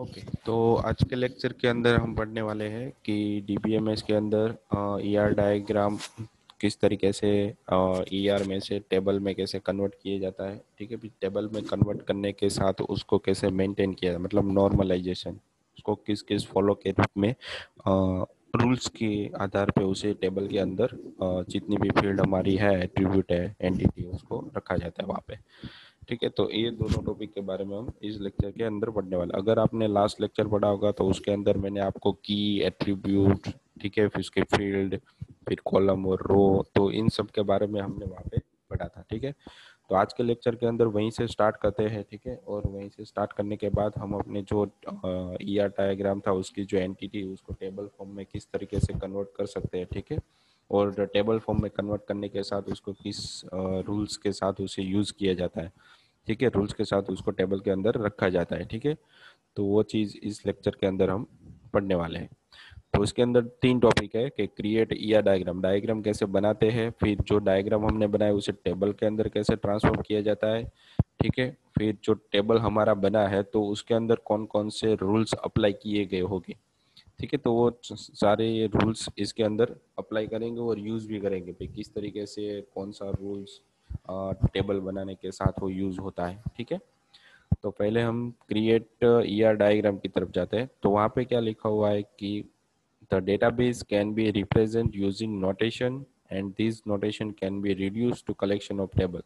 Okay, तो आज के लेक्चर के अंदर हम पढ़ने वाले हैं कि डीबीएमएस के अंदर ईआर डायग्राम किस तरीके से ईआर में से टेबल में कैसे कन्वर्ट किया जाता है। ठीक है, फिर टेबल में कन्वर्ट करने के साथ उसको कैसे मेंटेन किया जाए, मतलब नॉर्मलाइजेशन उसको किस किस फॉलो के रूप में रूल्स के आधार पे उसे टेबल के अंदर जितनी भी फील्ड हमारी है, एट्रीब्यूट है, एंटिटी, उसको रखा जाता है वहाँ पे। ठीक है, तो ये दोनों टॉपिक के बारे में हम इस लेक्चर के अंदर पढ़ने वाले। अगर आपने लास्ट लेक्चर पढ़ा होगा तो उसके अंदर मैंने आपको की, एट्रीब्यूट, ठीक है, फिर उसके फील्ड, फिर कॉलम और रो, तो इन सब के बारे में हमने वहाँ पे पढ़ा था। ठीक है, तो आज के लेक्चर के अंदर वहीं से स्टार्ट करते हैं। ठीक है, और वहीं से स्टार्ट करने के बाद हम अपने जो ईआर डायग्राम था उसकी जो एंटिटी उसको टेबल फॉर्म में किस तरीके से कन्वर्ट कर सकते हैं। ठीक है, और टेबल फॉर्म में कन्वर्ट करने के साथ उसको किस रूल्स के साथ उसे यूज़ किया जाता है। ठीक है, रूल्स के साथ उसको टेबल के अंदर रखा जाता है। ठीक है, तो वो चीज़ इस लेक्चर के अंदर हम पढ़ने वाले हैं। तो उसके अंदर तीन टॉपिक है कि क्रिएट ईआर डायग्राम, डायग्राम कैसे बनाते हैं, फिर जो डायग्राम हमने बनाया उसे टेबल के अंदर कैसे ट्रांसफॉर्म किया जाता है। ठीक है, फिर जो टेबल हमारा बना है तो उसके अंदर कौन कौन से रूल्स अप्लाई किए गए होंगे। ठीक है, तो वो सारे रूल्स इसके अंदर अप्लाई करेंगे और यूज़ भी करेंगे भाई किस तरीके से कौन सा रूल्स टेबल बनाने के साथ वो यूज़ होता है। ठीक है, तो पहले हम क्रिएट ईआर डायग्राम की तरफ जाते हैं। तो वहाँ पे क्या लिखा हुआ है कि the database can be represent using notation and this notation can be reduce to collection of table.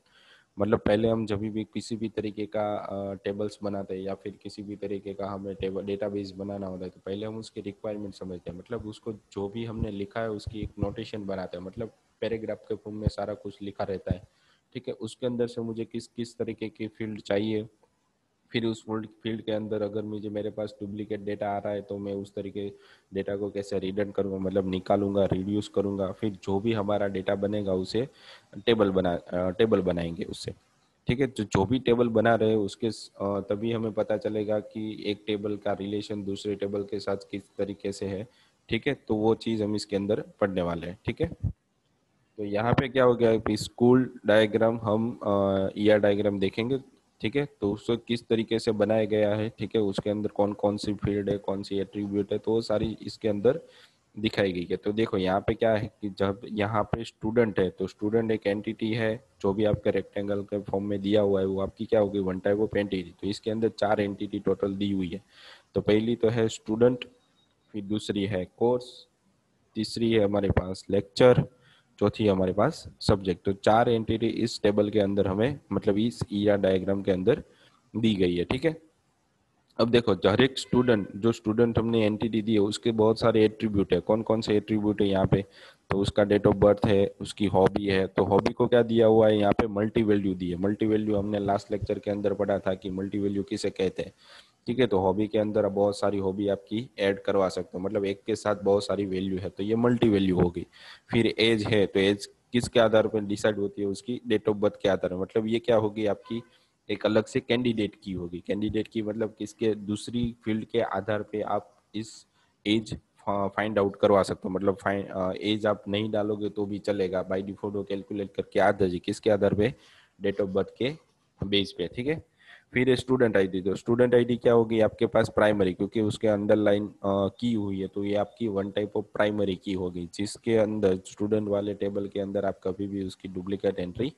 मतलब पहले हम जब भी किसी भी तरीके का टेबल्स बनाते हैं या फिर किसी भी तरीके का हमें टेबल डेटाबेस बनाना होता है तो पहले हम उसकी रिक्वायरमेंट समझते हैं, मतलब उसको जो भी हमने लिखा है उसकी एक नोटेशन बनाते हैं, मतलब पैराग्राफ के फॉर्म में सारा कुछ लिखा रहता है। ठीक है, उसके अंदर से मुझे किस किस तरीके की फील्ड चाहिए, फिर उस फील्ड के अंदर अगर मुझे मेरे पास डुप्लीकेट डेटा आ रहा है तो मैं उस तरीके डेटा को कैसे रिडन करूँगा, मतलब निकालूंगा, रिड्यूस करूँगा, फिर जो भी हमारा डेटा बनेगा उसे टेबल बनाएंगे उससे। ठीक है, तो जो भी टेबल बना रहे उसके तभी हमें पता चलेगा कि एक टेबल का रिलेशन दूसरे टेबल के साथ किस तरीके से है। ठीक है, तो वो चीज़ हम इसके अंदर पढ़ने वाले हैं। ठीक है, तो यहाँ पे क्या हो गया कि स्कूल डायग्राम हम ईआर डायग्राम देखेंगे। ठीक है, तो उसको किस तरीके से बनाया गया है, ठीक है, उसके अंदर कौन कौन सी फील्ड है, कौन सी एट्रीब्यूट है, तो वो सारी इसके अंदर दिखाई गई है। तो देखो यहाँ पे क्या है कि जब यहाँ पे स्टूडेंट है तो स्टूडेंट एक एंटिटी है, जो भी आपका रेक्टेंगल के फॉर्म में दिया हुआ है वो आपकी क्या होगी, वन टाइप ऑफ एंटिटी। तो इसके अंदर चार एंटिटी टोटल दी हुई है। तो पहली तो है स्टूडेंट, फिर दूसरी है कोर्स, तीसरी है हमारे पास लेक्चर, चौथी है हमारे पास सब्जेक्ट। तो चार एंटिटी इस टेबल के अंदर हमें, मतलब इस ईआर डायग्राम के अंदर दी गई है। ठीक है, अब देखो हर एक स्टूडेंट, जो स्टूडेंट हमने एंटिटी दी है उसके बहुत सारे एट्रीब्यूट है। कौन कौन से एट्रीब्यूट है यहाँ पे, तो उसका डेट ऑफ बर्थ है, उसकी हॉबी है, तो हॉबी को क्या दिया हुआ है यहाँ पे, मल्टी वैल्यू दी है। मल्टी वैल्यू हमने लास्ट लेक्चर के अंदर पढ़ा था कि मल्टी वैल्यू किसे कहते हैं। ठीक है, तो हॉबी के अंदर अब बहुत सारी हॉबी आपकी ऐड करवा सकते हो, मतलब एक के साथ बहुत सारी वैल्यू है, तो ये मल्टी वैल्यू होगी। फिर एज है, तो एज किसके आधार पर डिसाइड होती है, उसकी डेट ऑफ बर्थ के आधार पर, मतलब ये क्या होगी आपकी एक अलग से कैंडिडेट की होगी। कैंडिडेट की मतलब किसके, दूसरी फील्ड के आधार पे आप इस एज फाइंड आउट करवा सकते हो, मतलब फाइंड एज आप नहीं डालोगे तो भी चलेगा, बाय डिफॉल्ट वो कैलकुलेट करके आ जाएगी किसके आधार पे, डेट ऑफ बर्थ के बेस पे। ठीक है, फिर स्टूडेंट आईडी, तो स्टूडेंट आईडी क्या होगी आपके पास, प्राइमरी, क्योंकि उसके अंडरलाइन की हुई है तो ये आपकी वन टाइप ऑफ प्राइमरी की होगी, जिसके अंदर स्टूडेंट वाले टेबल के अंदर आप कभी भी उसकी डुप्लीकेट एंट्री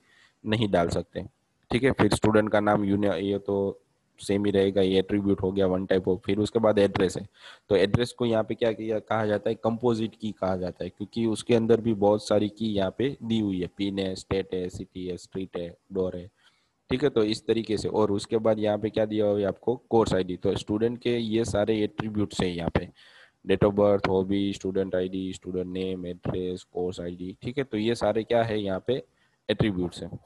नहीं डाल सकते। ठीक है, फिर स्टूडेंट का नाम यूनियन, ये तो सेम ही रहेगा, ये एट्रीब्यूट हो गया वन टाइप ऑफ। फिर उसके बाद एड्रेस है, तो एड्रेस को यहाँ पे क्या किया कहा जाता है, कंपोजिट की कहा जाता है, क्योंकि उसके अंदर भी बहुत सारी की यहाँ पे दी हुई है, पिन है, स्टेट है, सिटी है, स्ट्रीट है, डोर है। ठीक है, तो इस तरीके से। और उसके बाद यहाँ पे क्या दिया हुआ है आपको, कोर्स आईडी, तो स्टूडेंट के ये सारे एट्रीब्यूट्स हैं यहाँ पे, date of birth, hobby, student ID, student name, address, course ID. ठीक है, तो ये सारे क्या है यहाँ पे, एट्रीब्यूट्स हैं।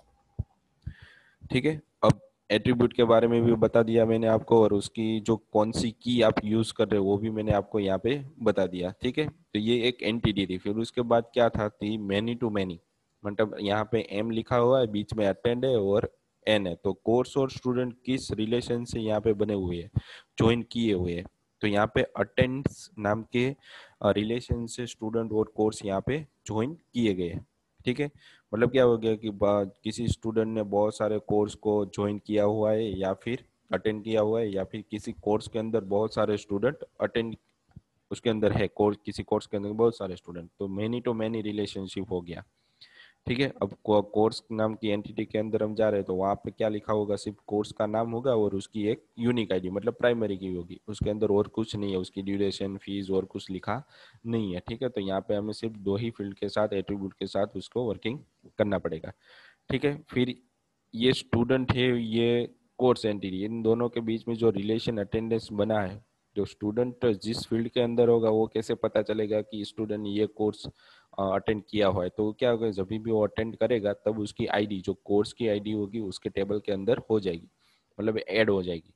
ठीक है, अब एट्रीब्यूट के बारे में भी बता दिया मैंने आपको, और उसकी जो कौन सी की आप यूज कर रहे हो वो भी मैंने आपको यहाँ पे बता दिया। ठीक है, तो ये एक एंटिटी थी। फिर उसके बाद क्या था, थी मैनी टू मैनी, मतलब यहाँ पे एम लिखा हुआ है, बीच में अटेंड है और एन है, तो कोर्स और स्टूडेंट किस रिलेशन से यहाँ पे बने हुए हैं, ज्वाइन किए हुए हैं। तो यहाँ पे अटेंड्स नाम के रिलेशन से स्टूडेंट और कोर्स यहाँ पे ज्वाइन किए गए हैं। ठीक है, मतलब क्या हो गया कि किसी स्टूडेंट ने बहुत सारे कोर्स को ज्वाइन किया हुआ है, या फिर अटेंड किया हुआ है या फिर किसी कोर्स के अंदर बहुत सारे स्टूडेंट अटेंड उसके अंदर है, कोर्स किसी कोर्स के अंदर बहुत सारे स्टूडेंट, तो मैनी टू मैनी रिलेशनशिप हो गया। ठीक है, अब कोर्स नाम की एंटिटी के अंदर हम जा रहे हैं तो वहां पे क्या लिखा होगा, सिर्फ कोर्स का नाम होगा और उसकी एक यूनिक आईडी मतलब प्राइमरी की होगी, उसके अंदर और कुछ नहीं है, उसकी ड्यूरेशन फीस और कुछ लिखा नहीं है। ठीक है, तो यहाँ पे हमें सिर्फ दो ही फील्ड के साथ एट्रीब्यूट के साथ उसको वर्किंग करना पड़ेगा। ठीक है, फिर ये स्टूडेंट है, ये कोर्स एंटिटी, इन दोनों के बीच में जो रिलेशन अटेंडेंस बना है, जो स्टूडेंट जिस फील्ड के अंदर होगा वो कैसे पता चलेगा कि स्टूडेंट ये कोर्स अटेंड किया हुआ है, तो क्या होगा, जब भी वो अटेंड करेगा तब उसकी आईडी, जो कोर्स की आईडी होगी उसके टेबल के अंदर हो जाएगी, मतलब ऐड हो जाएगी।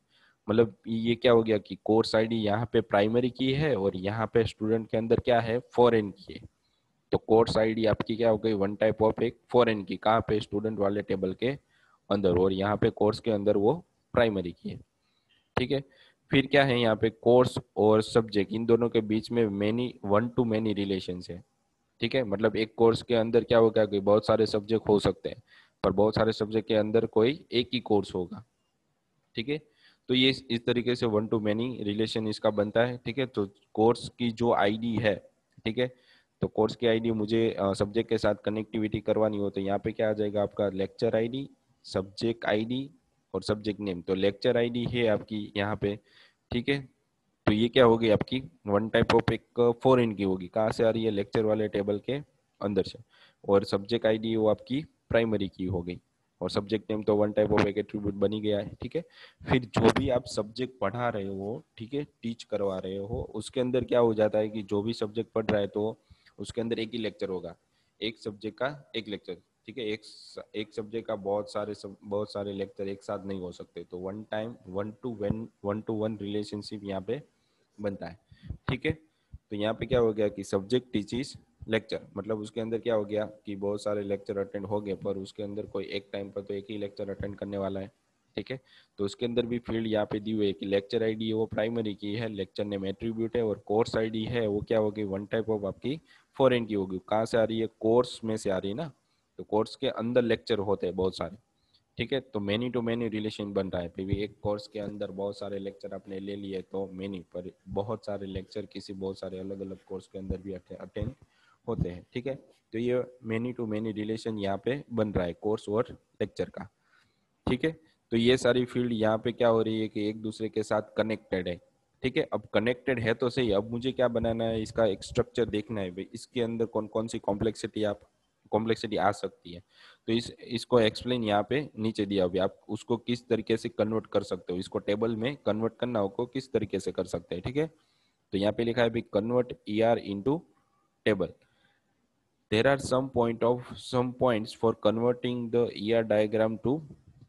मतलब ये क्या हो गया कि कोर्स आईडी यहाँ पे प्राइमरी की है और यहाँ पे स्टूडेंट के अंदर क्या है, फॉरेन की है। तो कोर्स आईडी आपकी क्या हो गई, वन टाइप ऑफ एक फॉरेन की, कहाँ पे, स्टूडेंट वाले टेबल के अंदर, और यहाँ पे कोर्स के अंदर वो प्राइमरी की है। ठीक है, फिर क्या है यहाँ पे, कोर्स और सब्जेक्ट इन दोनों के बीच में many one two many relation है। ठीक है, मतलब एक कोर्स के अंदर क्या होगा कि बहुत सारे सब्जेक्ट हो सकते हैं, पर बहुत सारे सब्जेक्ट के अंदर कोई एक ही कोर्स होगा। ठीक है, तो ये इस तरीके से वन टू मेनी रिलेशन इसका बनता है। ठीक है, तो कोर्स की जो आईडी है, ठीक है, तो कोर्स की आईडी मुझे सब्जेक्ट के साथ कनेक्टिविटी करवानी हो तो यहाँ पे क्या आ जाएगा आपका, लेक्चर आईडी, सब्जेक्ट आईडी और सब्जेक्ट नेम। तो लेक्चर आईडी है आपकी यहाँ पे। ठीक है, तो ये क्या होगी आपकी, वन टाइप ऑफ एक फॉरेन की होगी, कहाँ से आ रही है, लेक्चर वाले टेबल के अंदर से। और सब्जेक्ट आईडी वो आपकी प्राइमरी की हो गई, और सब्जेक्ट नेम तो वन टाइप ऑफ एक एट्रीब्यूट बनी गया है। ठीक है, फिर जो भी आप सब्जेक्ट पढ़ा रहे हो, ठीक है, टीच करवा रहे हो, उसके अंदर क्या हो जाता है कि जो भी सब्जेक्ट पढ़ रहा है तो उसके अंदर एक ही लेक्चर होगा, एक सब्जेक्ट का एक लेक्चर। ठीक है, एक सब्जेक्ट का बहुत सारे लेक्चर एक साथ नहीं हो सकते, तो one time one two one relationship यहाँ पे बनता है। ठीक है, तो यहाँ पे क्या हो गया कि सब्जेक्ट टीचिस लेक्चर, मतलब उसके अंदर क्या हो गया कि बहुत सारे लेक्चर अटेंड हो गए पर उसके अंदर कोई एक टाइम पर तो एक ही लेक्चर अटेंड करने वाला है। ठीक है, तो उसके अंदर भी फील्ड यहाँ पे दी हुई है कि लेक्चर आईडी है वो प्राइमरी की है, लेक्चर नेम एट्रीब्यूट है, और कोर्स आईडी है वो क्या होगी, वन टाइप ऑफ आपकी फॉरेन की होगी। कहाँ से आ रही है, कोर्स में से आ रही है ना, तो कोर्स के अंदर लेक्चर होते हैं बहुत सारे। ठीक है, तो मेनी टू मेनी रिलेशन बन रहा है, फिर भी एक कोर्स के अंदर बहुत सारे लेक्चर आपने ले लिए तो मेनी, पर बहुत सारे लेक्चर किसी बहुत सारे अलग अलग कोर्स के अंदर भी अटेंड होते हैं। ठीक है, तो ये मेनी टू मेनी रिलेशन यहाँ पे बन रहा है कोर्स और लेक्चर का। ठीक है, तो ये सारी फील्ड यहाँ पे क्या हो रही है कि एक दूसरे के साथ कनेक्टेड है। ठीक है, अब कनेक्टेड है तो सही, अब मुझे क्या बनाना है, इसका एक स्ट्रक्चर देखना है भाई, इसके अंदर कौन कौन सी कॉम्प्लेक्सिटी आ सकती है। तो इसको एक्सप्लेन यहाँ पे नीचे दिया हुआ है, आप उसको किस तरीके से कन्वर्ट कर सकते हो, इसको टेबल में कन्वर्ट करना हो को किस तरीके से कर सकते हैं। ठीक है, तो यहाँ पे लिखा है भाई, convert E R into table. there are some points for converting the ER diagram to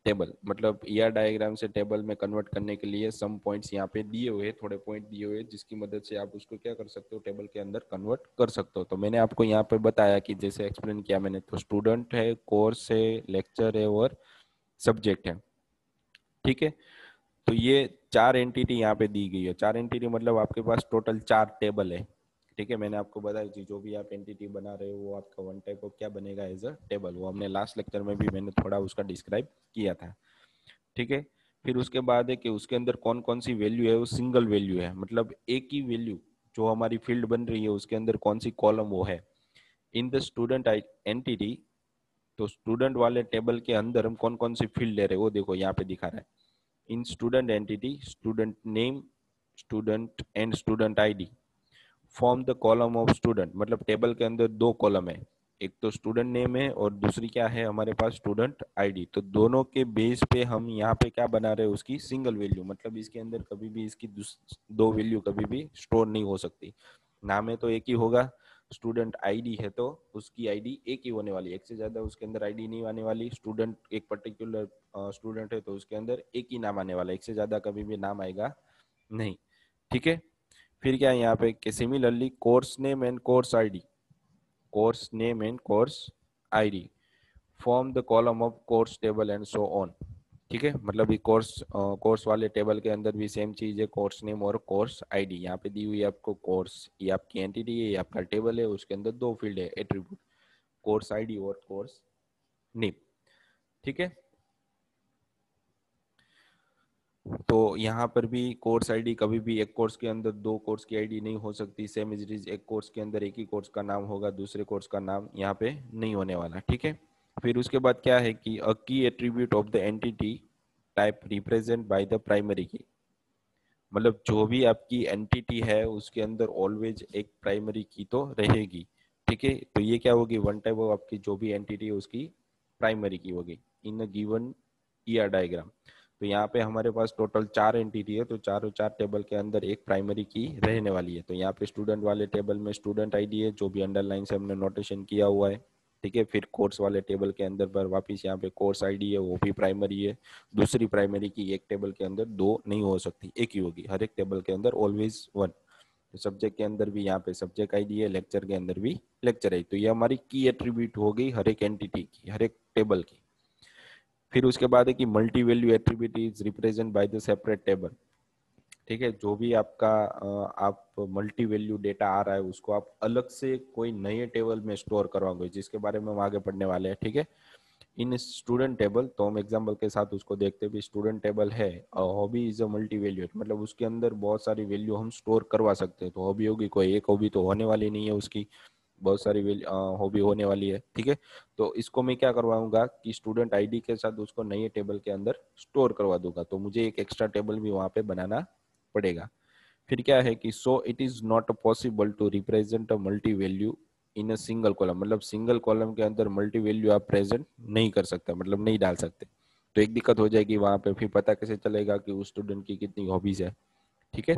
table, मतलब ER डायग्राम से टेबल में कन्वर्ट करने के लिए सम पॉइंट्स यहाँ पे दिए हुए, थोड़े पॉइंट दिए हुए जिसकी मदद से आप उसको क्या कर सकते हो, टेबल के अंदर कन्वर्ट कर सकते हो। तो मैंने आपको यहाँ पे बताया कि जैसे एक्सप्लेन किया मैंने, तो स्टूडेंट है, कोर्स है, लेक्चर है और सब्जेक्ट है। ठीक है, तो ये चार एंटिटी यहाँ पे दी गई है, चार एंटिटी मतलब आपके पास टोटल चार टेबल है। ठीक है, मैंने आपको बताया कि जो भी आप एंटिटी बना रहे हो वो आपका वन टाइप ऑफ क्या बनेगा, एज अ टेबल, वो हमने लास्ट लेक्चर में भी मैंने थोड़ा उसका डिस्क्राइब किया था। ठीक है, फिर उसके बाद है कि उसके अंदर कौन कौन सी वैल्यू है, वो सिंगल वैल्यू है, मतलब एक ही वैल्यू जो हमारी फील्ड बन रही है उसके अंदर कौन सी कॉलम वो है इन द स्टूडेंट एंटिटी। तो स्टूडेंट वाले टेबल के अंदर हम कौन कौन सी फील्ड ले रहे हैं वो देखो यहाँ पे दिखा रहा है, इन student entity student name, student and student ID form the column of student, मतलब टेबल के अंदर दो कॉलम है, एक तो स्टूडेंट नेम है और दूसरी क्या है हमारे पास, स्टूडेंट आईडी। तो दोनों के बेस पे हम यहाँ पे क्या बना रहे हैं, उसकी सिंगल वैल्यू, मतलब इसके अंदर कभी भी इसकी दो वैल्यू कभी भी स्टोर नहीं हो सकती। नाम है तो एक ही होगा, स्टूडेंट आईडी है तो उसकी आईडी एक ही होने वाली है, एक से ज्यादा उसके अंदर आईडी नहीं आने वाली। स्टूडेंट एक पर्टिकुलर स्टूडेंट है तो उसके अंदर एक ही नाम आने वाला है, एक से ज्यादा कभी भी नाम आएगा नहीं। ठीक है, फिर क्या है यहाँ पे कि similarly course name and course ID form the column of course table and so on. ठीक है, मतलब ये कोर्स वाले टेबल के अंदर भी सेम चीज है, कोर्स नेम और कोर्स आईडी यहाँ पे दी हुई है आपको। कोर्स ये आपकी एंटिटी है, ये आपका टेबल है, उसके अंदर दो फील्ड है एट्रीब्यूट, कोर्स आईडी और कोर्स नेम। ठीक है, तो यहाँ पर भी कोर्स आईडी कभी भी एक कोर्स के अंदर दो कोर्स की आईडी नहीं हो सकती। सेम इज इट इज, एक कोर्स के अंदर एक ही कोर्स का नाम होगा, दूसरे कोर्स का नाम यहाँ पे नहीं होने वाला, ठीक है। फिर उसके बाद क्या है कि a key attribute of the entity type represent by the primary key, मतलब जो भी आपकी एंटिटी है उसके अंदर ऑलवेज एक प्राइमरी की तो रहेगी, ठीक है। तो ये क्या होगी, वन टाइप ऑफ आपकी जो भी एंटिटी है उसकी प्राइमरी की होगी इन अ गिवन ईआर डायग्राम। तो यहाँ पे हमारे पास टोटल 4 एंटिटी है, तो चारों चार टेबल के अंदर एक प्राइमरी की रहने वाली है। तो यहाँ पे स्टूडेंट वाले टेबल में स्टूडेंट आईडी है, जो भी अंडरलाइन से हमने नोटेशन किया हुआ है, ठीक है। फिर कोर्स वाले टेबल के अंदर पर वापिस यहाँ पे कोर्स आईडी है, वो भी प्राइमरी है। दूसरी प्राइमरी की एक टेबल के अंदर दो नहीं हो सकती, एक ही होगी, हर एक टेबल के अंदर ऑलवेज वन। तो सब्जेक्ट के अंदर भी यहाँ पे सब्जेक्ट आईडी है, लेक्चर के अंदर भी लेक्चर आईडी। तो ये हमारी की एट्रीब्यूट हो गई हर एक एंटिटी की, हर एक टेबल की। फिर उसके बाद है कि multi value attribute is represent by the separate table, ठीक है। जो भी आपका आप मल्टी वैल्यू डेटा आ रहा है उसको आप अलग से कोई नए टेबल में स्टोर करवाओगे, जिसके बारे में हम आगे पढ़ने वाले हैं, ठीक है। इन स्टूडेंट टेबल, तो हम एग्जांपल के साथ उसको देखते भी, स्टूडेंट टेबल है, hobby is a multi value, मतलब उसके अंदर बहुत सारी वैल्यू हम स्टोर करवा सकते हैं। तो हॉबी होगी, कोई एक हॉबी तो होने वाली नहीं है, उसकी बहुत सारी हॉबी होने वाली है, ठीक है। तो इसको मैं क्या करवाऊंगा कि स्टूडेंट आईडी के साथ उसको नए टेबल के अंदर स्टोर करवा दूंगा। तो मुझे एक एक्स्ट्रा टेबल भी वहां पे बनाना पड़ेगा। फिर क्या है कि so it is not possible to represent a multi value in a single column, मतलब सिंगल कॉलम के अंदर मल्टी वैल्यू आप प्रेजेंट नहीं कर सकते, मतलब नहीं डाल सकते। तो एक दिक्कत हो जाएगी वहां पे, फिर पता कैसे चलेगा कि उस स्टूडेंट की कितनी हॉबीज है, ठीक है।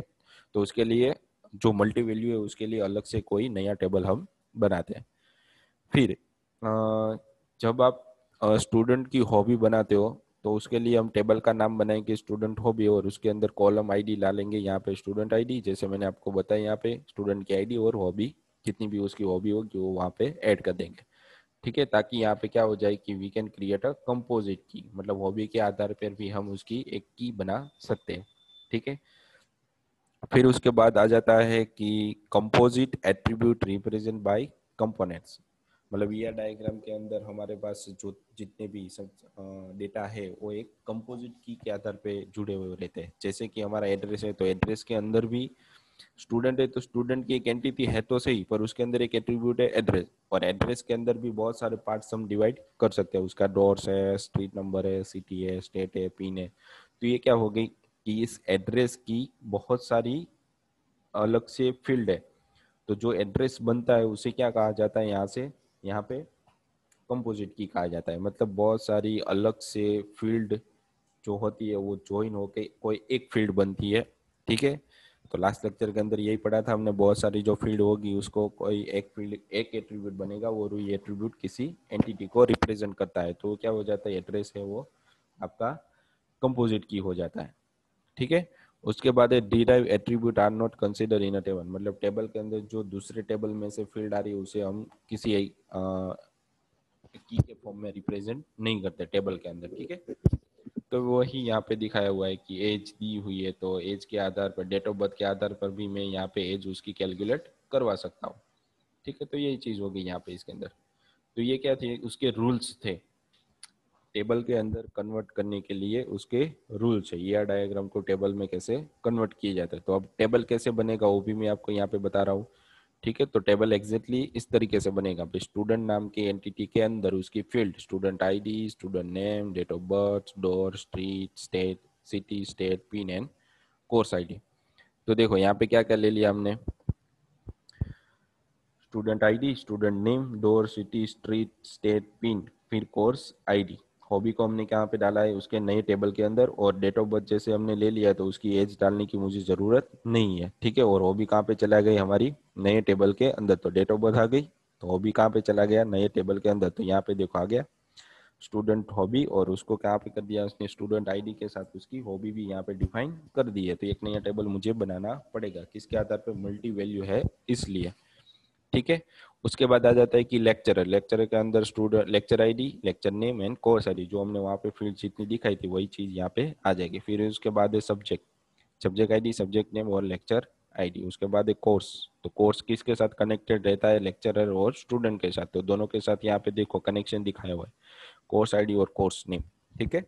तो उसके लिए जो मल्टी वैल्यू है उसके लिए अलग से कोई नया टेबल हम बनाते हैं। फिर जब आप स्टूडेंट की हॉबी बनाते हो तो उसके लिए हम टेबल का नाम बनाएंगे स्टूडेंट हॉबी, और उसके अंदर कॉलम आईडी डालेंगे, यहाँ पे स्टूडेंट आईडी, जैसे मैंने आपको बताया, यहाँ पे स्टूडेंट की आईडी और हॉबी, जितनी भी उसकी हॉबी होगी वो वहाँ पे ऐड कर देंगे, ठीक है। ताकि यहाँ पे क्या हो जाए कि we can create a composite key, मतलब हॉबी के आधार पर भी हम उसकी एक की बना सकते हैं, ठीक है। फिर उसके बाद आ जाता है कि composite attribute represent by components, मतलब ये डायग्राम के अंदर हमारे पास जो जितने भी सब डेटा है वो एक कंपोजिट की के आधार पे जुड़े हुए रहते हैं। जैसे कि हमारा एड्रेस है, तो एड्रेस के अंदर भी स्टूडेंट है, तो स्टूडेंट की एक एंटिटी है तो सही, पर उसके अंदर एक एट्रीब्यूट है एड्रेस, और एड्रेस के अंदर भी बहुत सारे पार्ट्स हम डिवाइड कर सकते हैं। उसका डोर्स है, स्ट्रीट नंबर है, सिटी है, स्टेट है, पिन है। तो ये क्या हो गई कि इस एड्रेस की बहुत सारी अलग से फील्ड है। तो जो एड्रेस बनता है उसे क्या कहा जाता है, यहाँ से यहाँ पे कंपोजिट की कहा जाता है। मतलब बहुत सारी अलग से फील्ड जो होती है वो ज्वाइन होके कोई एक फील्ड बनती है, ठीक है। तो लास्ट लेक्चर के अंदर यही पढ़ा था हमने, बहुत सारी जो फील्ड होगी उसको कोई एक फील्ड एक एट्रीब्यूट बनेगा, और ये एट्रीब्यूट किसी एंटिटी को रिप्रेजेंट करता है। तो क्या हो जाता है, एड्रेस है वो आपका कंपोजिट की हो जाता है, ठीक है। उसके बाद है derive attribute are not consider in a table, मतलब टेबल के अंदर जो दूसरे टेबल में से फील्ड आ रही है उसे हम किसी की के फॉर्म में रिप्रेजेंट नहीं करते टेबल के अंदर, ठीक है। तो वही यहाँ पे दिखाया हुआ है कि एज दी हुई है, तो एज के आधार पर, डेट ऑफ बर्थ के आधार पर भी मैं यहाँ पे एज उसकी कैलकुलेट करवा सकता हूँ, ठीक है। तो यही चीज होगी यहाँ पे इसके अंदर। तो ये क्या थे, उसके रूल्स थे टेबल के अंदर कन्वर्ट करने के लिए, उसके रूल्स है ये डायग्राम को टेबल में कैसे कन्वर्ट किया जाता है। तो अब टेबल कैसे बनेगा वो भी मैं आपको यहाँ पे बता रहा हूँ, ठीक है। तो टेबल एग्जैक्टली इस तरीके से बनेगा, स्टूडेंट नाम के एंटिटी के अंदर उसकी field student ID, student name, date of birth, door, street, state, city, state, pin and course ID. तो देखो यहाँ पे क्या क्या ले लिया हमने, student ID, student name, door, city, street, state, pin, फिर कोर्स आईडी। हॉबी को हमने कहाँ पे डाला है, उसके नए टेबल के अंदर, और डेट ऑफ बर्थ जैसे हमने ले लिया है तो उसकी एज डालने की मुझे जरूरत नहीं है, ठीक है। और हॉबी कहाँ पे चला गई, हमारी नए टेबल के अंदर, तो डेट ऑफ बर्थ आ गई, तो हॉबी कहाँ पे चला गया, नए टेबल के अंदर। तो यहाँ पे देखो आ गया स्टूडेंट हॉबी, और उसको कहाँ पे कर दिया उसने, स्टूडेंट आईडी के साथ उसकी हॉबी भी यहाँ पे डिफाइन कर दी है। तो एक नया टेबल मुझे बनाना पड़ेगा, किसके आधार पर, मल्टी वैल्यू है इसलिए, ठीक है। उसके बाद आ जाता है कि लेक्चरर, लेक्चरर के अंदर student lecture ID, lecture name and course ID, जो हमने वहाँ पे फील्ड जितनी दिखाई थी वही चीज यहाँ पे आ जाएगी। फिर उसके बाद है subject, subject ID, subject name और लेक्चर आईडी। उसके बाद है कोर्स, तो कोर्स किसके साथ कनेक्टेड रहता है, लेक्चरर और स्टूडेंट के साथ। तो दोनों के साथ यहाँ पे देखो कनेक्शन दिखाया हुआ है, कोर्स आईडी और कोर्स नेम, ठीक है।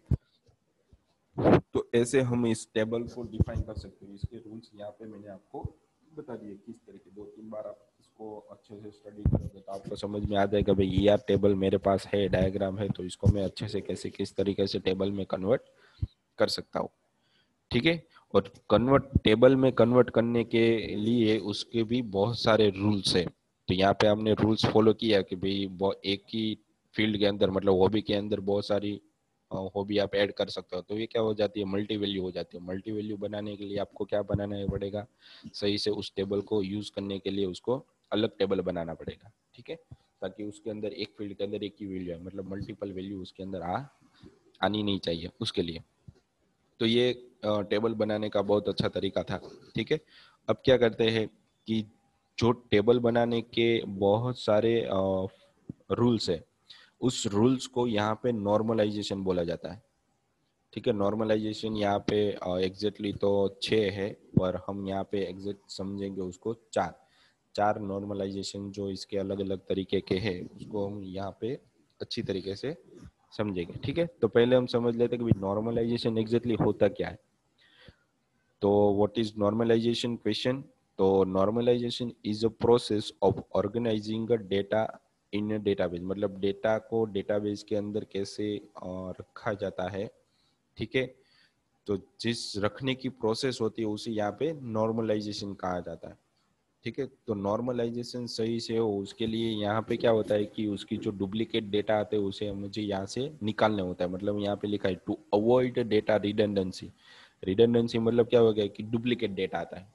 तो ऐसे हम इस टेबल को डिफाइन कर सकते हैं। इसके रूल्स यहाँ पे मैंने आपको बता दिए किस तरीके, 2-3 बार आप इसको अच्छे से स्टडी करोगे तो आपको समझ में आ जाएगा भाई ईआर टेबल मेरे पास है, डायग्राम है, तो इसको मैं अच्छे से कैसे किस तरीके से टेबल में कन्वर्ट कर सकता हूँ। ठीक है। और कन्वर्ट टेबल में कन्वर्ट करने के लिए उसके भी बहुत सारे रूल्स है। तो यहाँ पे हमने रूल्स फॉलो किया कि भाई एक ही फील्ड के अंदर मतलब हॉबी के अंदर बहुत सारी हॉबी आप ऐड कर सकते हो, तो ये क्या हो जाती है, मल्टी वैल्यू हो जाती है। मल्टी वैल्यू बनाने के लिए आपको क्या बनाना पड़ेगा, सही से उस टेबल को यूज करने के लिए उसको अलग टेबल बनाना पड़ेगा। ठीक है, ताकि उसके अंदर एक फील्ड के अंदर एक ही वैल्यू है, मतलब मल्टीपल वैल्यू उसके अंदर आनी नहीं चाहिए उसके लिए। तो ये टेबल बनाने का बहुत अच्छा तरीका था। ठीक है। अब क्या करते हैं कि जो टेबल बनाने के बहुत सारे रूल्स है, उस रूल्स को यहाँ पे नॉर्मलाइजेशन बोला जाता है। ठीक है, नॉर्मलाइजेशन यहाँ पे एग्जैक्टली तो 6 है, पर हम यहाँ पे एग्जैक्ट समझेंगे उसको 4। 4 नॉर्मलाइजेशन जो इसके अलग अलग तरीके के हैं उसको हम यहाँ पे अच्छी तरीके से समझेंगे। ठीक है, तो पहले हम समझ लेते हैं कि नॉर्मलाइजेशन एग्जैक्टली होता क्या है। तो व्हाट इज नॉर्मलाइजेशन क्वेश्चन। तो normalisation is a process of organising a data in database, मतलब डेटा को डेटाबेस के अंदर कैसे रखा जाता है। ठीक है, तो जिस रखने की प्रोसेस होती है उसे यहाँ पे नॉर्मलाइजेशन कहा जाता है। ठीक है, तो नॉर्मलाइजेशन सही से हो उसके लिए यहाँ पे क्या होता है कि उसकी जो डुप्लीकेट डेटा आते हैं उसे मुझे यहाँ से निकालने होता है। मतलब यहाँ पे लिखा है to avoid data redundancy. Redundancy मतलब क्या हो गया कि डुप्लीकेट डेटा आता है।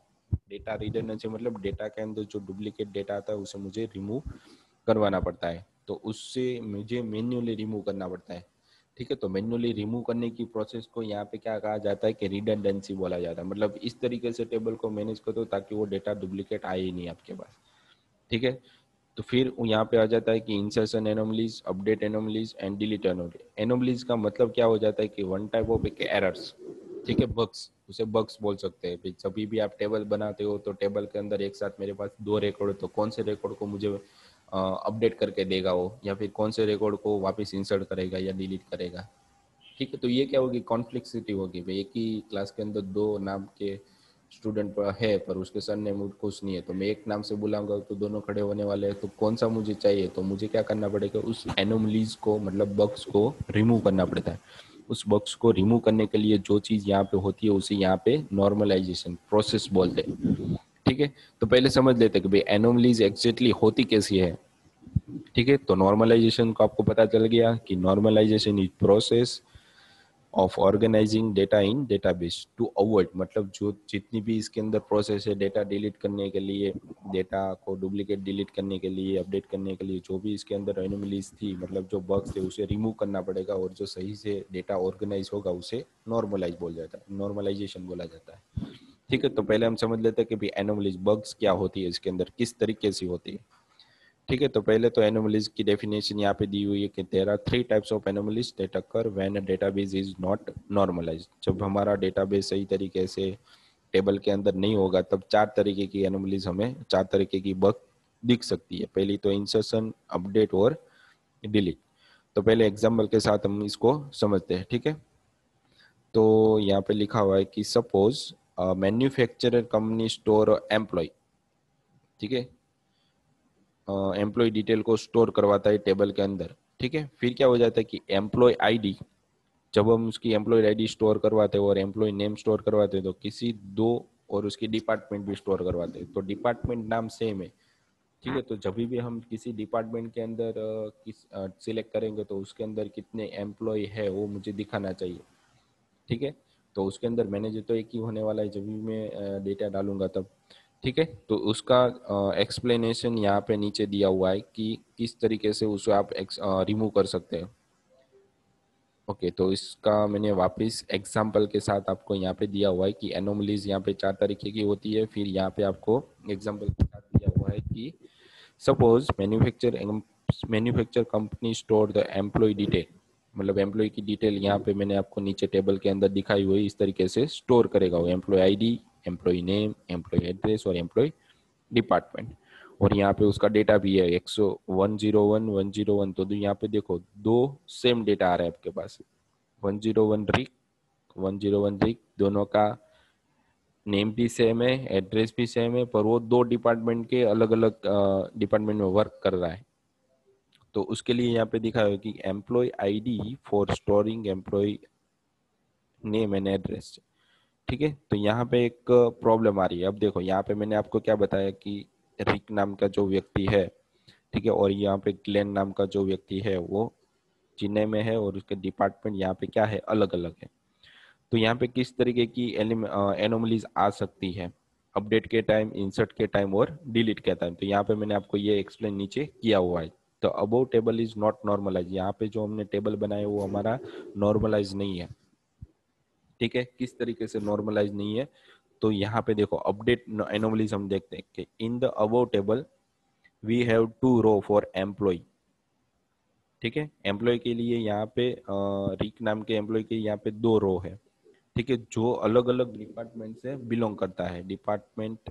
डेटा रिडंडेंसी मतलब डेटा के अंदर जो डुप्लीकेट डेटा आता है उसे मुझे रिमूव करवाना पड़ता है, तो उससे मुझे मैन्युअली रिमूव करना पड़ता है। ठीक है, तो मैन्युअली रिमूव करने की प्रोसेस को यहाँ पे क्या कहा जाता है कि रिडंडेंसी बोला जाता है। मतलब इस तरीके से टेबल को मैनेज करो ताकि वो डेटा डुप्लीकेट आए ही नहीं आपके पास। ठीक है, तो फिर यहाँ पे आ जाता है कि insertion anomalies, update anomalies and delete anomalies. Anomalies का मतलब क्या हो जाता है कि वन टाइप ऑफ एक एरर्स। ठीक है, बग्स, उसे बग्स बोल सकते हैं। जब भी आप टेबल बनाते हो तो टेबल के अंदर एक साथ मेरे पास 2 रिकॉर्ड है, तो कौन से रिकॉर्ड को मुझे अपडेट करके देगा वो, या फिर कौन से रिकॉर्ड को वापस इंसर्ट करेगा या डिलीट करेगा। ठीक है, तो ये क्या होगी, कॉन्फ्लिक्सिटी होगी भाई। एक ही क्लास के अंदर 2 नाम के स्टूडेंट है पर उसके सर ने मुझ कुछ नहीं है, तो मैं एक नाम से बुलाऊंगा तो दोनों खड़े होने वाले हैं, तो कौन सा मुझे चाहिए, तो मुझे क्या करना पड़ेगा, उस एनोमलीज को मतलब बग्स को रिमूव करना पड़ता है। उस बग्स को रिमूव करने के लिए जो चीज़ यहाँ पे होती है उसे यहाँ पे नॉर्मलाइजेशन प्रोसेस बोलते हैं। ठीक है, तो पहले समझ लेते हैं कि भाई एनोमलीज एग्जैक्टली होती कैसी है। ठीक है, तो नॉर्मलाइजेशन को आपको पता चल गया कि normalisation is process of organising data in database to avoid, मतलब जो जितनी भी इसके अंदर प्रोसेस है डेटा डिलीट करने के लिए, डेटा को डुप्लीकेट डिलीट करने के लिए, अपडेट करने के लिए, जो भी इसके अंदर एनोमलीज थी मतलब जो बग्स थे उसे रिमूव करना पड़ेगा, और जो सही से डेटा ऑर्गेनाइज होगा उसे नॉर्मलाइज बोल जाता है, नॉर्मलाइजेशन बोला जाता है। ठीक है, तो पहले हम समझ लेते हैं कि भाई एनोमलीज बग्स क्या होती है, इसके अंदर किस तरीके से होती है। ठीक है, तो पहले तो एनोमलीज की डेफिनेशन यहाँ पे दी हुई है कि there are 3 types of anomalies that occur when a database is not normalised. जब हमारा डेटाबेस सही तरीके से टेबल के अंदर नहीं होगा तब 4 तरीके की एनोमलीज हमें, 4 तरीके की बग दिख सकती है। पहली तो इंसर्शन, अपडेट और डिलीट। तो पहले एग्जाम्पल के साथ हम इसको समझते हैं। ठीक है, तो यहाँ पे लिखा हुआ है कि suppose manufacturer company store employ. ठीक है, एम्प्लॉय डिटेल को स्टोर करवाता है टेबल के अंदर। ठीक है, फिर क्या हो जाता है कि एम्प्लॉय आईडी, जब हम उसकी एम्प्लॉय आईडी स्टोर करवाते हैं और एम्प्लॉय नेम स्टोर करवाते हैं तो किसी दो, और उसकी डिपार्टमेंट भी स्टोर करवाते हैं तो डिपार्टमेंट नाम सेम है। ठीक है, तो जब भी हम किसी डिपार्टमेंट के अंदर किस सिलेक्ट करेंगे तो उसके अंदर कितने एम्प्लॉय है वो मुझे दिखाना चाहिए। ठीक है, तो उसके अंदर मैनेजर तो एक ही होने वाला है जब भी मैं डेटा डालूंगा तब। ठीक है, तो उसका एक्सप्लेनेशन यहाँ पे नीचे दिया हुआ है कि किस तरीके से उसे आप रिमूव कर सकते हैं। ओके, तो इसका मैंने वापस एग्जाम्पल के साथ आपको यहाँ पे दिया हुआ है कि एनोमलीज यहाँ पे 4 तरीके की होती है। फिर यहाँ पे आपको एग्जाम्पल के साथ दिया हुआ है कि suppose manufacture company store the employ detail, मतलब एम्प्लॉय की डिटेल यहाँ पे मैंने आपको नीचे टेबल के अंदर दिखाई हुई इस तरीके से स्टोर करेगा वो, employ ID, employ name, employ address और एम्प्लॉय डिपार्टमेंट। और यहाँ पे उसका डेटा भी है 101 101, तो यहाँ पे देखो 2 सेम डेटा आ रहा है आपके पास, 101 रिक, 1013 दोनों का नेम भी सेम है, एड्रेस भी सेम है, पर वो दो डिपार्टमेंट के अलग अलग डिपार्टमेंट में वर्क कर रहा है। तो उसके लिए यहाँ पे दिखा है कि employee ID for storing employee name and address. ठीक है, तो यहाँ पे एक प्रॉब्लम आ रही है। अब देखो यहाँ पे मैंने आपको क्या बताया कि रिक नाम का जो व्यक्ति है, ठीक है, और यहाँ पे ग्लेन नाम का जो व्यक्ति है वो चेन्नई में है और उसके डिपार्टमेंट यहाँ पे क्या है, अलग अलग है। तो यहाँ पे किस तरीके की एनोमलीज आ सकती है अपडेट के टाइम, इंसर्ट के टाइम और डिलीट के टाइम। तो यहाँ पे मैंने आपको ये एक्सप्लेन नीचे किया हुआ है। तो above table is not normalize, यहाँ पे जो हमने टेबल बनाया वो हमारा नॉर्मलाइज नहीं है। ठीक है, किस तरीके से नॉर्मलाइज नहीं है, तो यहाँ पे देखो अपडेट एनोमलीज हम देखते हैं कि in the above table we have two row for employee. ठीक है, एम्प्लॉय के लिए यहाँ पे रिक नाम के एम्प्लॉय के यहाँ पे दो रो है। ठीक है, जो अलग अलग डिपार्टमेंट से बिलोंग करता है, डिपार्टमेंट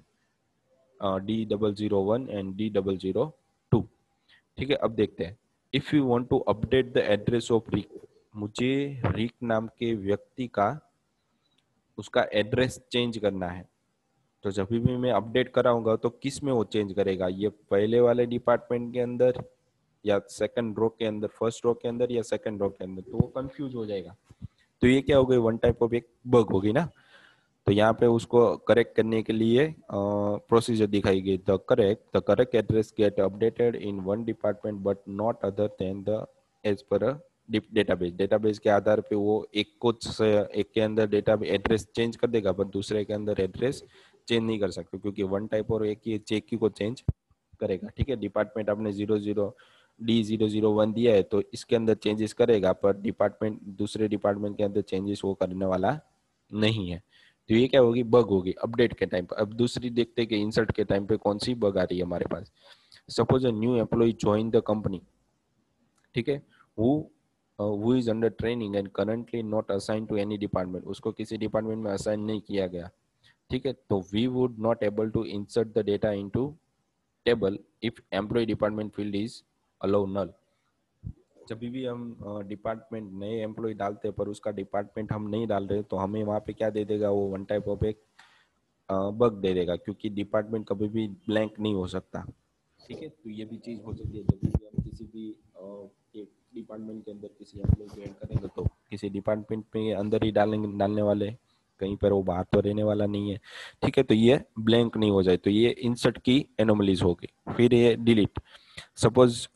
D001 एंड D002। ठीक है, अब देखते हैं if you want to update the address of Rick, मुझे रिक नाम के व्यक्ति का उसका एड्रेस चेंज करना है। तो जब भी मैं अपडेट कराऊंगा तो किस में वो चेंज करेगा, ये पहले वाले डिपार्टमेंट के अंदर या सेकंड रो के अंदर, फर्स्ट रो के अंदर या सेकंड रो के अंदर, तो वो कंफ्यूज हो जाएगा। तो ये क्या हो गई, वन टाइप ऑफ एक बग होगी ना। तो यहाँ पे उसको करेक्ट करने के लिए प्रोसीजर दिखाई गई। The correct address get updated in one department but not other than the as per database. Database के आधार पे वो एक के अंदर डेटा एड्रेस चेंज कर देगा, पर दूसरे के अंदर एड्रेस चेंज नहीं कर सकते, क्योंकि वन टाइप और एक ही चेक की को चेंज करेगा। ठीक है, डिपार्टमेंट आपने 00D001 दिया है तो इसके अंदर चेंजेस करेगा, पर डिपार्टमेंट दूसरे डिपार्टमेंट के अंदर चेंजेस वो करने वाला नहीं है। तो ये क्या होगी, बग होगी अपडेट के टाइम पर। अब दूसरी देखते हैं कि इंसर्ट के टाइम पे कौन सी बग आ रही है हमारे पास। Suppose a new employee join the company, ठीक है, who is under training and currently not assign to any department, उसको किसी डिपार्टमेंट में असाइन नहीं किया गया। ठीक है, तो we would not able to insert the data into table if employee department field is allow null. जब भी हम डिपार्टमेंट नए एम्प्लॉय डालते हैं पर उसका डिपार्टमेंट हम नहीं डाल रहे, तो हमें वहाँ पे क्या दे देगा, वो वन टाइप ऑफ एक बग दे देगा, क्योंकि डिपार्टमेंट कभी भी ब्लैंक नहीं हो सकता। ठीक है, तो ये भी चीज़ हो सकती है जब भी हम किसी भी डिपार्टमेंट के अंदर किसी एम्प्लॉय को ऐड करेंगे तो किसी डिपार्टमेंट में अंदर ही डालने वाले, कहीं पर वो बाहर तो रहने वाला नहीं है। ठीक है, तो ये ब्लैंक नहीं हो जाए, तो ये इंसर्ट की एनोमलीज होगी। फिर ये delete, suppose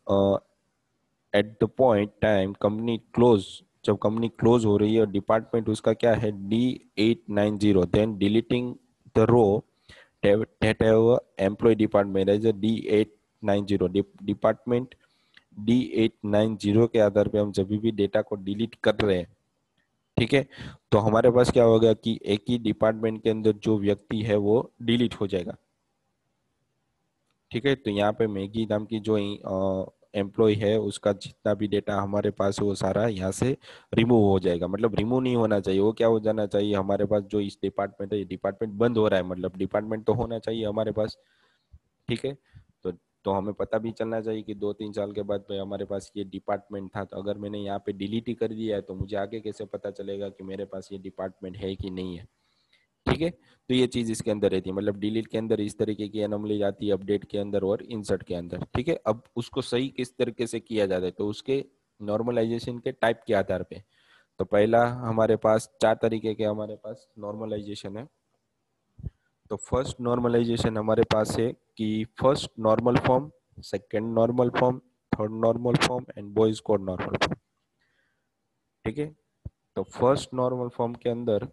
at the point time company close, जब कंपनी क्लोज हो रही है डिपार्टमेंट उसका क्या है D890, then deleting the row that have employee department as a D890 department D890 के आधार पे हम जब भी डेटा को डिलीट कर रहे हैं, ठीक है, तो हमारे पास क्या होगा कि एक ही डिपार्टमेंट के अंदर जो व्यक्ति है वो डिलीट हो जाएगा। ठीक है, तो यहाँ पे मैगी नाम की जो एम्प्लॉय है उसका जितना भी डेटा हमारे पास है वो सारा यहाँ से रिमूव हो जाएगा। मतलब रिमूव नहीं होना चाहिए, वो क्या हो जाना चाहिए, हमारे पास जो इस डिपार्टमेंट है ये डिपार्टमेंट बंद हो रहा है, मतलब डिपार्टमेंट तो होना चाहिए हमारे पास। ठीक है, तो तो हमें पता भी चलना चाहिए कि 2-3 साल के बाद भाई हमारे पास ये डिपार्टमेंट था। तो अगर मैंने यहाँ पे डिलीट ही कर दिया है तो मुझे आगे कैसे पता चलेगा कि मेरे पास ये डिपार्टमेंट है कि नहीं है। ठीक है, तो ये चीज इसके अंदर रहती है, मतलब डिलीट के अंदर इस तरीके की एनोमली जाती है, अपडेट के अंदर और इंसर्ट के अंदर। ठीक है, अब उसको सही किस तरीके से किया जाता है, तो उसके नॉर्मलाइजेशन के टाइप के आधार पे। तो पहला हमारे पास 4 तरीके के हमारे पास नॉर्मलाइजेशन है। तो फर्स्ट नॉर्मलाइजेशन हमारे पास है कि first normal form, second normal form, third normal form and boys code normal form. ठीक है, तो फर्स्ट नॉर्मल फॉर्म के अंदर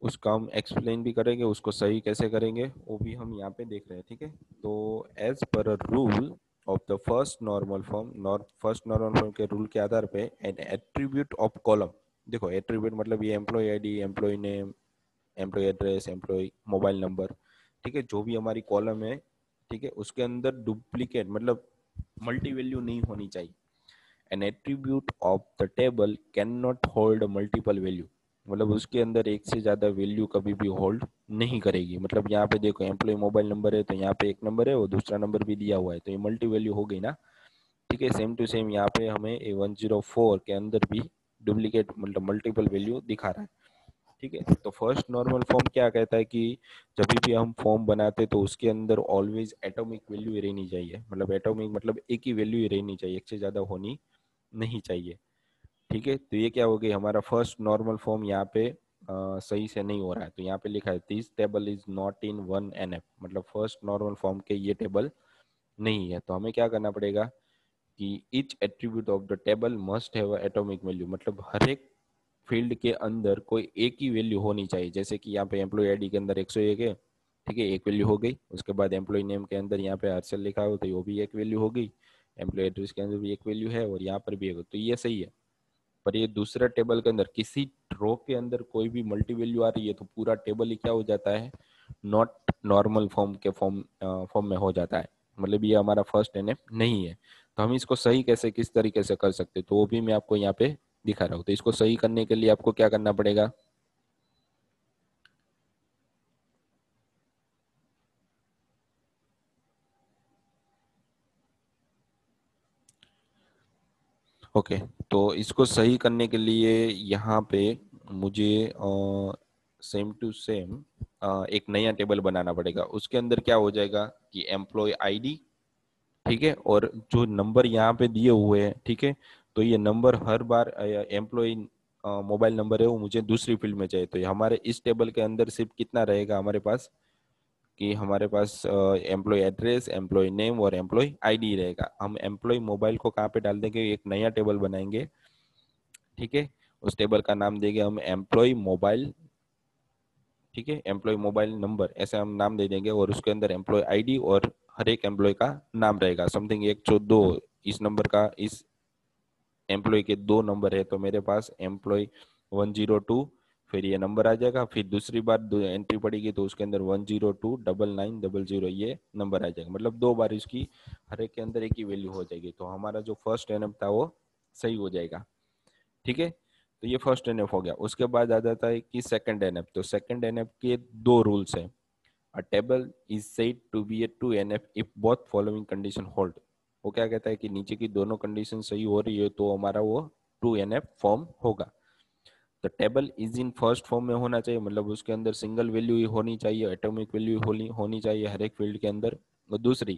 उसका हम एक्सप्लेन भी करेंगे, उसको सही कैसे करेंगे वो भी हम यहाँ पे देख रहे हैं। ठीक है, तो as per a rule of the first normal form के रूल के आधार पे एन एट्रीब्यूट ऑफ कॉलम, देखो एट्रीब्यूट मतलब ये employee ID, employ name, employ address, employee mobile number, ठीक है, जो भी हमारी कॉलम है, ठीक है, उसके अंदर डुप्लीकेट मतलब मल्टी वैल्यू नहीं होनी चाहिए। N attribute of the table can not hold multiple value, मतलब उसके अंदर एक से ज्यादा वैल्यू कभी भी होल्ड नहीं करेगी। मतलब यहाँ पे देखो एम्प्लॉय मोबाइल नंबर है तो यहाँ पे एक नंबर है, वो दूसरा नंबर भी दिया हुआ है, तो ये मल्टी वैल्यू हो गई ना। ठीक है, सेम टू सेम यहाँ पे हमें A104 के अंदर भी डुप्लीकेट मतलब मल्टीपल वैल्यू दिखा रहा है। ठीक है, तो फर्स्ट नॉर्मल फॉर्म क्या कहता है कि जब भी हम फॉर्म बनाते तो उसके अंदर ऑलवेज एटॉमिक वैल्यू रहनी चाहिए, मतलब एटॉमिक मतलब एक ही वैल्यू ही रहनी चाहिए, एक से ज्यादा होनी नहीं चाहिए। ठीक है, तो ये क्या हो गई, हमारा फर्स्ट नॉर्मल फॉर्म यहाँ पे सही से नहीं हो रहा है। तो यहाँ पे लिखा है this table is not in one NF, मतलब फर्स्ट नॉर्मल फॉर्म के ये टेबल नहीं है। तो हमें क्या करना पड़ेगा कि each attribute of the table must have atomic value, मतलब हर एक फील्ड के अंदर कोई एक ही वैल्यू होनी चाहिए। जैसे कि यहाँ पे एम्प्लॉय आईडी के अंदर 101 है, ठीक है, एक वैल्यू हो गई। उसके बाद एम्प्लॉय नेम के अंदर यहाँ पे हर्षल लिखा हो तो वो भी एक वैल्यू हो गई। एम्प्लॉय एड्रेस के अंदर भी एक वैल्यू है और यहाँ पर भी है, तो ये सही है। पर ये दूसरा टेबल के अंदर किसी रो के अंदर कोई भी मल्टी वैल्यू आ रही है तो पूरा टेबल ही क्या हो जाता है, नॉट नॉर्मल फॉर्म के फॉर्म में हो जाता है, मतलब ये हमारा फर्स्ट एनएफ नहीं है। तो हम इसको सही कैसे किस तरीके से कर सकते, तो वो भी मैं आपको यहाँ पे दिखा रहा हूँ। तो इसको सही करने के लिए आपको क्या करना पड़ेगा, ओके, तो इसको सही करने के लिए यहाँ पे मुझे सेम टू सेम एक नया टेबल बनाना पड़ेगा। उसके अंदर क्या हो जाएगा कि एम्प्लॉय आईडी, ठीक है, और जो नंबर यहाँ पे दिए हुए हैं, ठीक है, तो ये नंबर हर बार एम्प्लॉय मोबाइल नंबर है वो मुझे दूसरी फील्ड में चाहिए। तो ये हमारे इस टेबल के अंदर सिर्फ कितना रहेगा हमारे पास, कि हमारे पास एम्प्लॉय एड्रेस, एम्प्लॉय नेम और एम्प्लॉय आईडी रहेगा। हम एम्प्लॉय मोबाइल को कहाँ पे डाल देंगे, एक नया टेबल बनाएंगे, ठीक है, उस टेबल का नाम देंगे हम एम्प्लॉय मोबाइल, ठीक है, एम्प्लॉय मोबाइल नंबर ऐसे हम नाम दे देंगे, और उसके अंदर एम्प्लॉय आईडी और हर एक एम्प्लॉय का नाम रहेगा, समथिंग 102, इस नंबर का इस एम्प्लॉय के दो नंबर है तो मेरे पास एम्प्लॉय 102, फिर ये नंबर आ जाएगा, फिर दूसरी बार एंट्री पड़ेगी तो उसके अंदर 1029900 ये नंबर आ जाएगा, मतलब दो बार इसकी हर एक के अंदर एक ही वैल्यू हो जाएगी। तो हमारा जो फर्स्ट एनएफ था वो सही हो जाएगा। ठीक है, तो ये फर्स्ट एनएफ हो गया। उसके बाद आ जाता है कि सेकंड एनएफ। तो सेकंड एनएफ के दो रूल्स हैं। A table is said to be a 2NF if both following condition hold। वो क्या कहता है कि नीचे की दोनों कंडीशन सही हो रही है तो हमारा वो 2NF फॉर्म होगा। तो table is in first form में होना चाहिए, मतलब उसके अंदर सिंगल वैल्यू ही होनी चाहिए, एटॉमिक वैल्यू होनी चाहिए हर एक फील्ड के अंदर। और दूसरी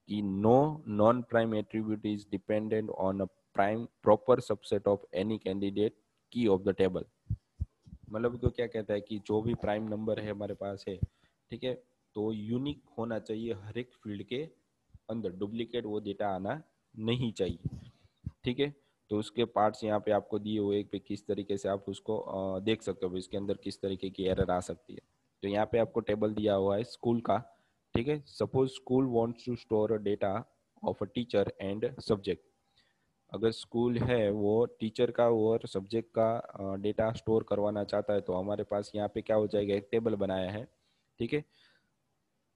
कि no non prime attribute is dependent on a prime proper subset of any candidate key of the table. मतलब तो क्या कहता है कि जो भी प्राइम नंबर है हमारे पास है, ठीक है, तो यूनिक होना चाहिए हर एक फील्ड के अंदर, डुप्लीकेट वो डेटा आना नहीं चाहिए। ठीक है, तो उसके पार्ट्स यहाँ पे आपको दिए हुए पे किस तरीके से आप उसको देख सकते हो इसके अंदर किस तरीके की एरर आ सकती है। तो यहाँ पे आपको टेबल दिया हुआ है स्कूल का। ठीक है, suppose school wants to store data of a teacher and subject. अगर स्कूल है वो टीचर का और सब्जेक्ट का डेटा स्टोर करवाना चाहता है तो हमारे पास यहाँ पे क्या हो जाएगा, एक टेबल बनाया है। ठीक है,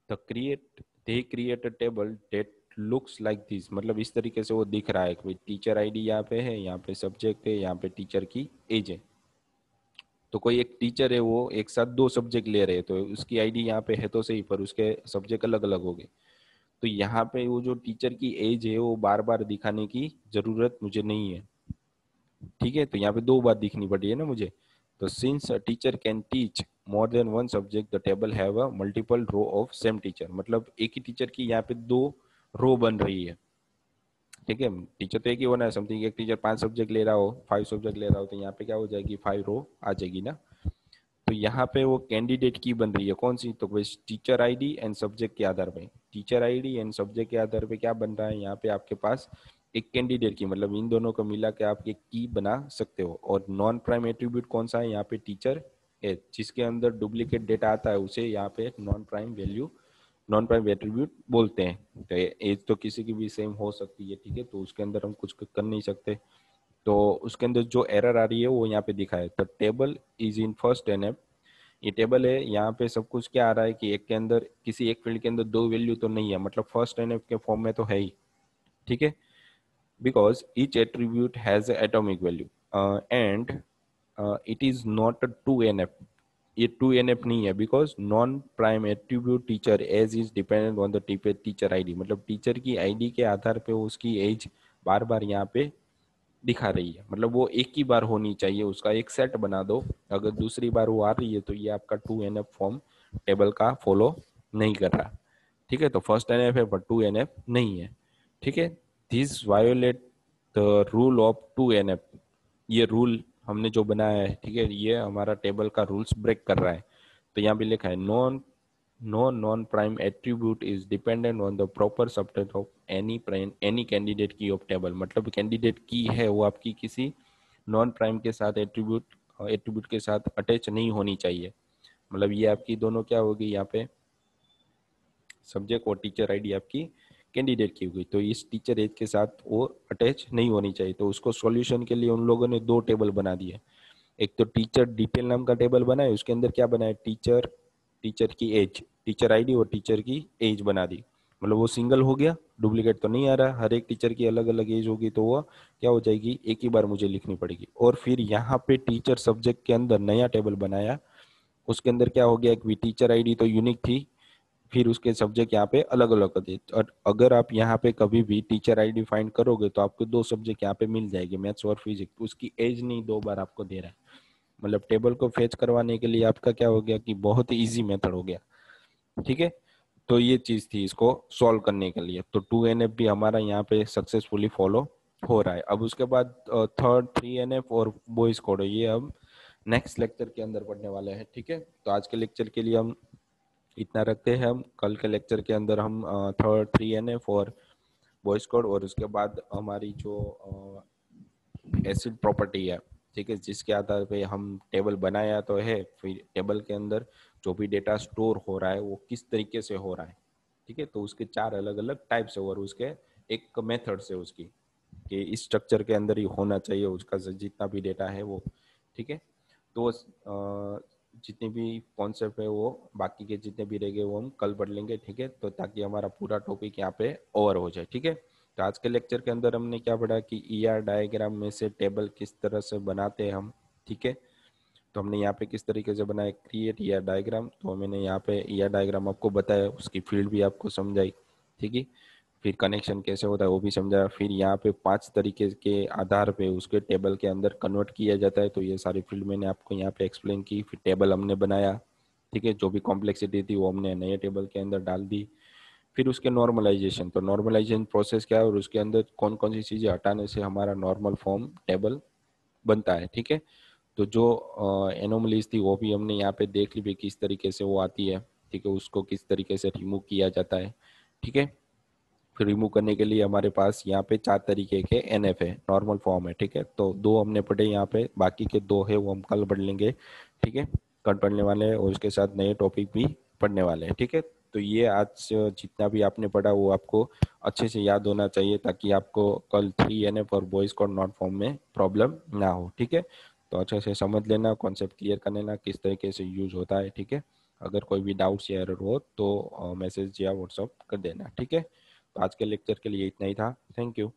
the create they create a table that looks like this, मतलब इस तरीके से वो दिख रहा है कि टीचर आईडी यहाँ पे है, यहाँ पे सब्जेक्ट है, यहाँ पे टीचर की एज है। तो कोई एक टीचर है वो एक साथ दो सब्जेक्ट ले रहे हैं तो उसकी आईडी यहाँ पे है तो सही, पर उसके सब्जेक्ट अलग अलग हो गए। तो यहाँ पे वो जो टीचर की एज है वो बार बार दिखाने की जरूरत मुझे नहीं है। ठीक है, तो यहाँ पे दो बार दिखनी पड़ी है ना मुझे। तो since a teacher can teach more than one subject the table have a multiple row of same teacher, मतलब एक ही टीचर की यहाँ पे दो रो बन रही है। ठीक है, टीचर तो एक ही होना है, समथिंग एक टीचर 5 सब्जेक्ट ले रहा हो, 5 सब्जेक्ट ले रहा हो, तो यहाँ पे क्या हो जाएगी 5 रो आ जाएगी ना। तो यहाँ पे वो कैंडिडेट की बन रही है कौन सी, तो बस टीचर आईडी एंड सब्जेक्ट के आधार पे, टीचर आईडी एंड सब्जेक्ट के आधार पे क्या बन रहा है यहाँ पे आपके पास एक कैंडिडेट की, मतलब इन दोनों को मिला के आप एक की बना सकते हो। और नॉन प्राइम एट्रीब्यूट कौन सा है यहाँ पे, टीचर है, जिसके अंदर डुप्लीकेट डेटा आता है उसे यहाँ पे non prime value, non prime attribute बोलते हैं। तो एज तो किसी की भी सेम हो सकती है, ठीक है, तो उसके अंदर हम कुछ कर नहीं सकते। तो उसके अंदर जो एरर आ रही है वो यहाँ पे दिखा है, तो table is in first N. ये टेबल है, यहाँ पे सब कुछ क्या आ रहा है कि एक के अंदर किसी एक फील्ड के अंदर दो वैल्यू तो नहीं है, मतलब फर्स्ट एनएफ के फॉर्म में तो है ही। ठीक है, because each attribute has atomic value and it is not two N F. ये टू एन एफ नहीं है because non prime attribute teacher age is dependent on the teacher ID, मतलब टीचर की आईडी के आधार पे उसकी एज बार बार यहाँ पे दिखा रही है, मतलब वो एक ही बार होनी चाहिए, उसका एक सेट बना दो। अगर दूसरी बार वो आ रही है तो ये आपका 2NF फॉर्म टेबल का फॉलो नहीं कर रहा। ठीक है, तो फर्स्ट NF है पर 2NF नहीं है। ठीक है, this violet the rule of 2NF। ये रूल हमने जो बनाया है, ठीक है, ये हमारा टेबल का रूल्स ब्रेक कर रहा है। तो यहाँ पे लिखा है no non prime attribute is dependent on the proper subset of any candidate key of table. मतलब कैंडिडेट की है वो आपकी किसी नॉन प्राइम के साथ एट्रीब्यूट के साथ अटैच नहीं होनी चाहिए। मतलब ये आपकी दोनों क्या होगी यहाँ पे, सब्जेक्ट और टीचर आईडी आपकी कैंडिडेट की होगी, तो इस टीचर एज के साथ वो अटैच नहीं होनी चाहिए। तो उसको सॉल्यूशन के लिए उन लोगों ने दो टेबल बना दिए। एक तो टीचर डिटेल नाम का टेबल बना है, उसके अंदर क्या बना है, टीचर, टीचर की एज, टीचर आईडी और टीचर की एज बना दी। मतलब वो सिंगल हो गया, डुप्लीकेट तो नहीं आ रहा, हर एक टीचर की अलग अलग एज होगी तो वो क्या हो जाएगी, एक ही बार मुझे लिखनी पड़ेगी। और फिर यहाँ पे टीचर सब्जेक्ट के अंदर नया टेबल बनाया, उसके अंदर क्या हो गया, एक भी टीचर आईडी तो यूनिक थी, फिर उसके सब्जेक्ट यहाँ पे अलग अलग कर दिए। और अगर आप यहाँ पे कभी भी टीचर आईडी फाइंड करोगे तो आपको दो सब्जेक्ट यहाँ पे मिल जाएगी, मैथ्स और फिजिक्स, उसकी एज नहीं दो बार आपको दे रहा है। मतलब टेबल को फेच करवाने के लिए आपका क्या हो गया कि बहुत ही इजी मेथड हो गया। ठीक है, तो ये चीज थी इसको सॉल्व करने के लिए। तो 2NF भी हमारा यहाँ पे सक्सेसफुली फॉलो हो रहा है। अब उसके बाद थर्ड 3NF और बॉयज कोड, ये हम नेक्स्ट लेक्चर के अंदर पढ़ने वाले हैं। ठीक है, तो आज के लेक्चर के लिए हम इतना रखते हैं। हम कल के लेक्चर के अंदर हम थर्ड 3NF और बॉयज कोड और उसके बाद हमारी जो एसिड प्रॉपर्टी है, ठीक है, जिसके आधार पे हम टेबल बनाया तो है, फिर टेबल के अंदर जो भी डेटा स्टोर हो रहा है वो किस तरीके से हो रहा है। ठीक है, तो उसके चार अलग अलग टाइप्स है और उसके एक मेथड से उसकी कि इस स्ट्रक्चर के अंदर ही होना चाहिए उसका जितना भी डेटा है वो। ठीक है, तो जितने भी कॉन्सेप्ट है वो बाकी के जितने भी रह गए वो हम कल पढ़ लेंगे। ठीक है, तो ताकि हमारा पूरा टॉपिक यहाँ पे ओवर हो जाए। ठीक है, तो आज के लेक्चर के अंदर हमने क्या पढ़ा कि ER डायग्राम में से टेबल किस तरह से बनाते हैं हम। ठीक है, तो हमने यहाँ पे किस तरीके से बनाया, क्रिएट ER डायग्राम, तो मैंने यहाँ पे ER डायग्राम आपको बताया, उसकी फील्ड भी आपको समझाई। ठीक है, फिर कनेक्शन कैसे होता है वो भी समझाया। फिर यहाँ पे 5 तरीके के आधार पे उसके टेबल के अंदर कन्वर्ट किया जाता है, तो ये सारी फील्ड मैंने आपको यहाँ पे एक्सप्लेन की। फिर टेबल हमने बनाया, ठीक है, जो भी कॉम्प्लेक्सिटी थी वो हमने नए टेबल के अंदर डाल दी। फिर उसके नॉर्मलाइजेशन, तो नॉर्मलाइजेशन प्रोसेस क्या है और उसके अंदर कौन कौन सी चीज़ें हटाने से हमारा नॉर्मल फॉर्म टेबल बनता है। ठीक है, तो जो एनोमलीज थी वो भी हमने यहाँ पे देख ली भी किस तरीके से वो आती है। ठीक है, उसको किस तरीके से रिमूव किया जाता है। ठीक है, फिर रिमूव करने के लिए हमारे पास यहाँ पे 4 तरीके के NF है, नॉर्मल फॉर्म है। ठीक है, तो 2 हमने पढ़े यहाँ पे, बाकी के 2 है वो हम कल पढ़ लेंगे। ठीक है, कल पढ़ने वाले हैं और उसके साथ नए टॉपिक भी पढ़ने वाले हैं। ठीक है, तो ये आज जितना भी आपने पढ़ा वो आपको अच्छे से याद होना चाहिए ताकि आपको कल 3NF और बॉयज कोड नॉट फॉर्म में प्रॉब्लम ना हो। ठीक है, तो अच्छे से समझ लेना, कॉन्सेप्ट क्लियर कर लेना किस तरीके से यूज होता है। ठीक है, अगर कोई भी डाउट्स या एरर हो तो मैसेज या व्हाट्सअप कर देना। ठीक है, तो आज के लेक्चर के लिए इतना ही था। Thank you.